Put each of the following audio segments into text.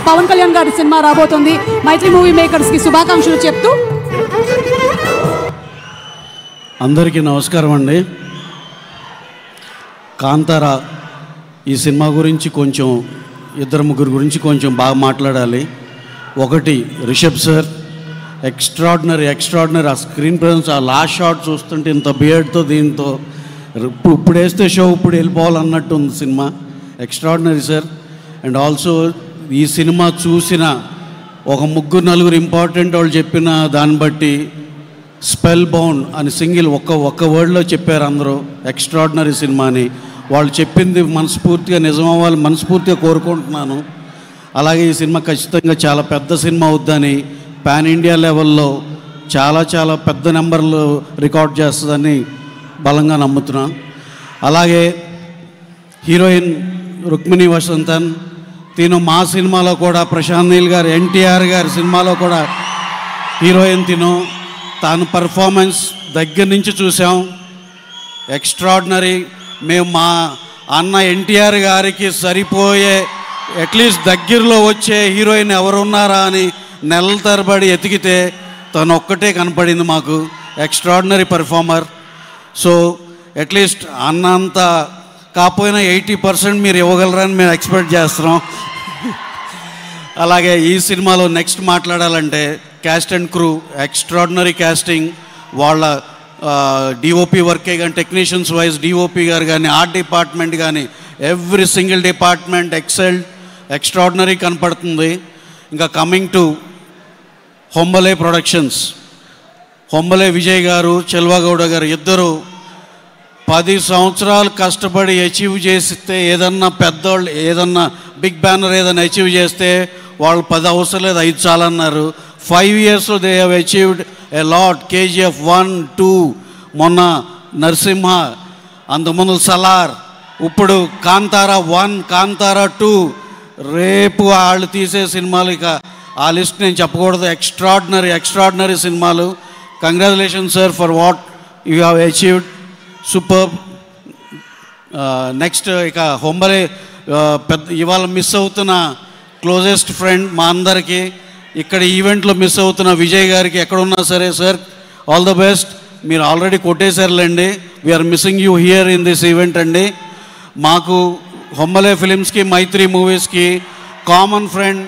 పవన్ కళ్యాణ్ గారి సినిమా రాబోతుంది. మైత్రి మూవీ మేకర్స్కి శుభాకాంక్షలు చెప్తూ అందరికీ నమస్కారం అండి. కాంతారా ఈ సినిమా గురించి కొంచెం ఇద్దరు ముగ్గురు గురించి కొంచెం బాగా మాట్లాడాలి. ఒకటి రిషబ్ సార్, ఎక్స్ట్రాడినరీ ఆ స్క్రీన్ ప్రెజెన్స్, ఆ లాస్ట్ షాట్ చూస్తుంటే ఇంత బియర్డ్తో దీంతో ఇప్పుడు వేస్తే షో ఇప్పుడు వెళ్ళిపోవాలన్నట్టు ఉంది cinema. Extraordinary sir. And also ఈ సినిమా చూసిన ఒక ముగ్గురు నలుగురు ఇంపార్టెంట్ వాళ్ళు చెప్పిన దాన్ని బట్టి స్పెల్ బౌండ్ అని సింగిల్ ఒక్క వర్డ్లో చెప్పారు అందరూ. ఎక్స్ట్రాడినరీ సినిమాని వాళ్ళు చెప్పింది మనస్ఫూర్తిగా నిజం అవ్వాలి, మనస్ఫూర్తిగా కోరుకుంటున్నాను. అలాగే ఈ సినిమా ఖచ్చితంగా చాలా పెద్ద సినిమా అవుద్దని, పాన్ ఇండియా లెవెల్లో చాలా పెద్ద నెంబర్లు రికార్డ్ చేస్తుందని బలంగా నమ్ముతున్నాను. అలాగే హీరోయిన్ రుక్మిణి వసంతన్, తిను మా సినిమాలో కూడా ప్రశాంత్ నీల్ గారు, ఎన్టీఆర్ గారి సినిమాలో కూడా హీరోయిన్ తాను పర్ఫార్మెన్స్ దగ్గర నుంచి చూసాం. ఎక్స్ట్రాడినరీ. మేము మా అన్న ఎన్టీఆర్ గారికి సరిపోయే అట్లీస్ట్ దగ్గరలో వచ్చే హీరోయిన్ ఎవరున్నారా అని నెలల తరబడి ఎతికితే తను ఒక్కటే కనపడింది మాకు. Extraordinary performer. సో అట్లీస్ట్ అన్నంత కాకపోయినా 80% మీరు ఇవ్వగలరని మేము ఎక్స్పెక్ట్ చేస్తున్నాం. అలాగే ఈ సినిమాలో నెక్స్ట్ మాట్లాడాలంటే caste and crew, extraordinary casting. వాళ్ళ డిఓపి వర్కే కానీ, టెక్నీషియన్స్ వైజ్ డిఓపి గారు కానీ, ఆర్ట్ డిపార్ట్మెంట్ కానీ, ఎవ్రీ సింగిల్ డిపార్ట్మెంట్ ఎక్స్ట్రాడినరీ కనపడుతుంది. ఇంకా coming to Hombale productions, Hombale Vijay గారు, చెల్వగౌడ గారు ఇద్దరు 10 సంవత్సరాలు కష్టపడి అచీవ్ చేస్తే, ఏదన్నా పెద్దవాళ్ళు ఏదన్నా బిగ్ బ్యానర్ ఏదైనా అచీవ్ చేస్తే వాళ్ళు 10 అవసరం లేదు 5 చాలన్నారు. 5 yearsలో they have achieved a lot. KGF 1, 2, మొన్న నరసింహ, అంతకుముందు సలార్, ఇప్పుడు కాంతారా 1, కాంతారా 2, రేపు వాళ్ళు తీసే సినిమాలు ఇక ఆ లిస్ట్ నేను చెప్పకూడదు. ఎక్స్ట్రాడినరీ సినిమాలు. Congratulation sir for what you have achieved. Super. Next ఇక హొంబలే పెద్ద ఇవాళ మిస్ అవుతున్న క్లోజెస్ట్ ఫ్రెండ్ మా అందరికీ, ఇక్కడ ఈవెంట్లో మిస్ అవుతున్న విజయ్ గారికి ఎక్కడున్నా సరే సార్ ఆల్ ద బెస్ట్. మీరు ఆల్రెడీ కొట్టేశారులేండి. We're missing you here in this event అండి. మాకు హొంబలే ఫిలిమ్స్కి, మైత్రి మూవీస్కి కామన్ ఫ్రెండ్,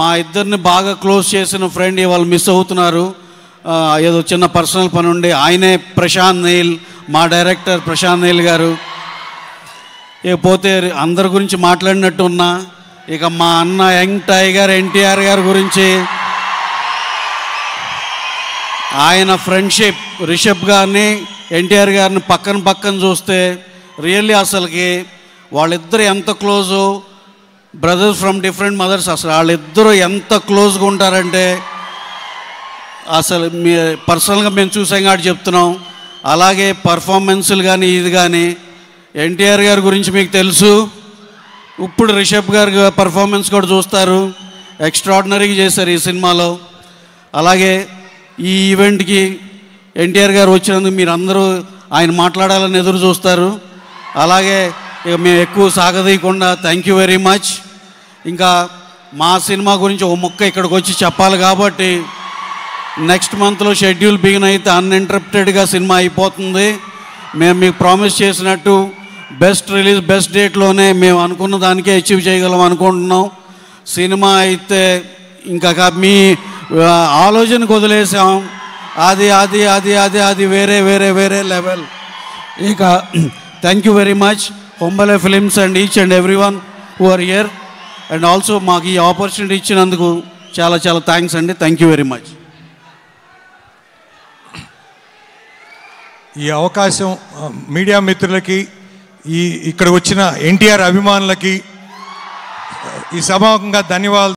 మా ఇద్దరిని బాగా క్లోజ్ చేసిన ఫ్రెండ్ ఇవాళ మిస్ అవుతున్నారు. ఏదో చిన్న పర్సనల్ పని ఉండి. ఆయనే ప్రశాంత్ నీల్, మా డైరెక్టర్ ప్రశాంత్ నీల్ గారు. ఇకపోతే అందరి గురించి మాట్లాడినట్టు ఉన్నా, ఇక మా అన్న యంగ్ టైగర్ ఎన్టీఆర్ గారి గురించి, ఆయన ఫ్రెండ్షిప్ రిషబ్ గారిని ఎన్టీఆర్ గారిని పక్కన చూస్తే రియల్లీ అసలుకి వాళ్ళిద్దరు ఎంత close, brothers from different mothers. అసలు వాళ్ళిద్దరూ ఎంత క్లోజ్గా ఉంటారంటే అసలు మీ పర్సనల్గా మేము చూసాం కాబట్టి చెప్తున్నాం. అలాగే పర్ఫార్మెన్సులు కానీ ఇది కానీ, ఎన్టీఆర్ గారి గురించి మీకు తెలుసు. ఇప్పుడు రిషబ్ గారి పర్ఫార్మెన్స్ కూడా చూస్తారు. ఎక్స్ట్రాడినరీగా చేశారు ఈ సినిమాలో. అలాగే ఈ ఈవెంట్కి ఎన్టీఆర్ గారు వచ్చినందుకు మీరు అందరూ ఆయన మాట్లాడాలని ఎదురు చూస్తారు. అలాగే ఇక మేము ఎక్కువ సాగదీయకుండా థ్యాంక్ యూ వెరీ మచ్. ఇంకా మా సినిమా గురించి ఒక ముక్క ఇక్కడికి వచ్చి చెప్పాలి కాబట్టి నెక్స్ట్ మంత్లో షెడ్యూల్ బిగిన్ అయితే అన్ఇంటరప్టెడ్గా సినిమా అయిపోతుంది. మేము మీకు ప్రామిస్ చేసినట్టు బెస్ట్ రిలీజ్ బెస్ట్ డేట్లోనే మేము అనుకున్న దానికే అచీవ్ చేయగలం అనుకుంటున్నాం. సినిమా అయితే ఇంకా మీ ఆలోచనకు వదిలేసాం. అది అది అది అది అది వేరే వేరే వేరే లెవెల్. ఇక thank you very much Hombale Films and each and every one who are here. And also మాకు ఈ ఆపర్చునిటీ ఇచ్చినందుకు చాలా థ్యాంక్స్ అండి. Thank you very much. ఈ అవకాశం మీడియా మిత్రులకి, ఇక్కడ వచ్చిన ఎన్టీఆర్ అభిమానులకి ఈ సభాముఖంగా ధన్యవాదాలు.